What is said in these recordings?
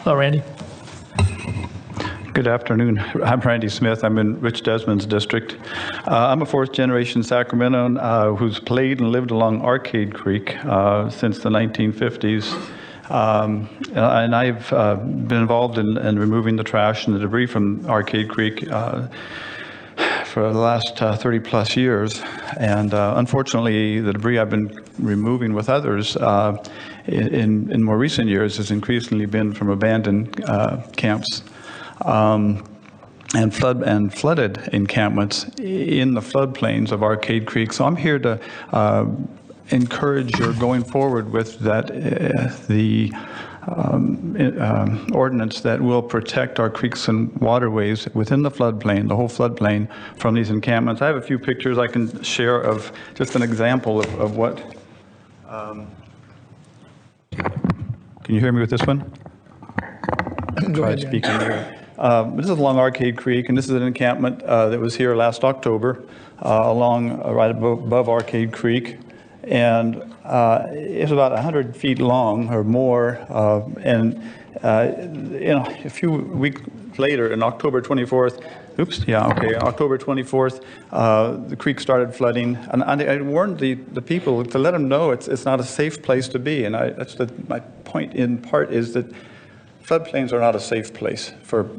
Hello, Randy. Good afternoon. I'm Randy Smith. I'm in Rich Desmond's district. I'm a fourth-generation Sacramento who's played and lived along Arcade Creek since the 1950s. And I've been involved in removing the trash and the debris from Arcade Creek for the last 30 plus years. And unfortunately, the debris I've been removing with others in more recent years has increasingly been from abandoned camps and flooded encampments in the floodplains of Arcade Creek. So I'm here to encourage your going forward with that ordinance that will protect our creeks and waterways within the floodplain, the whole floodplain, from these encampments. I have a few pictures I can share of just an example of what. Can you hear me with this one? Try speaking here. This is along Arcade Creek, and this is an encampment that was here last October along right above Arcade Creek. And it's about 100 feet long or more. And a few weeks later, on October 24th, October 24th, the creek started flooding. And I warned the people to let them know it's not a safe place to be. And that's my point in part is that floodplains are not a safe place to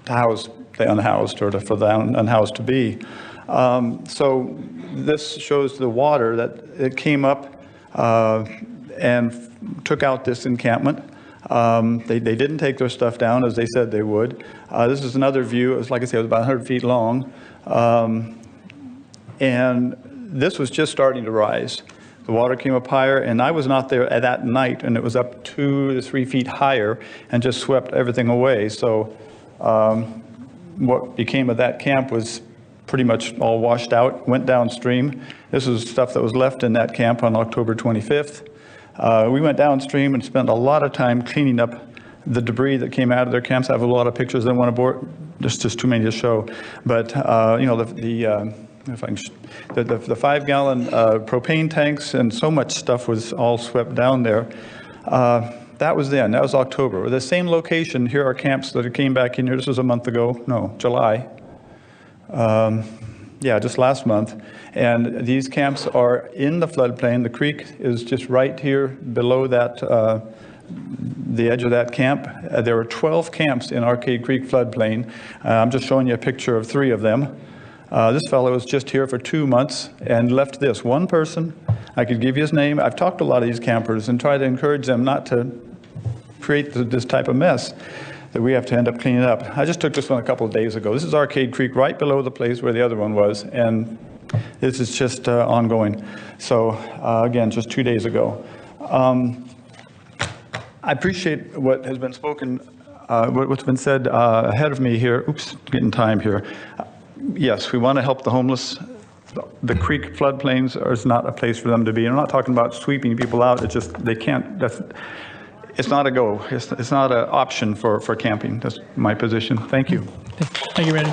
house the unhoused or for the unhoused to be. So this shows the water that it came up and took out this encampment. They didn't take their stuff down as they said they would. This is another view. It was, like I said, it was about 100 feet long. And this was just starting to rise. The water came up higher, and I was not there at that night, and it was up 2 to 3 feet higher and just swept everything away. So what became of that camp was pretty much all washed out, went downstream. This is stuff that was left in that camp on October 25th. We went downstream and spent a lot of time cleaning up the debris that came out of their camps. I have a lot of pictures I want to board. There's just too many to show. But, the 5-gallon propane tanks and so much stuff was all swept down there. That was then. That was October. The same location, here are camps that came back in here. This was a month ago. No, July. Just last month. And these camps are in the floodplain. The creek is just right here below that, the edge of that camp. There are 12 camps in Arcade Creek floodplain. I'm just showing you a picture of 3 of them. This fellow was just here for 2 months and left this. One person, I could give you his name. I've talked to a lot of these campers and tried to encourage them not to create this type of mess that we have to end up cleaning up. I just took this one a couple of days ago. This is Arcade Creek, right below the place where the other one was, and this is just ongoing. So again, just 2 days ago. I appreciate what has been spoken, what's been said ahead of me here. Oops, getting time here. Yes, we want to help the homeless. The creek floodplains is not a place for them to be. I'm not talking about sweeping people out. It's just they can't. It's not a go. It's not an option for camping. That's my position. Thank you. Thank you, Randy.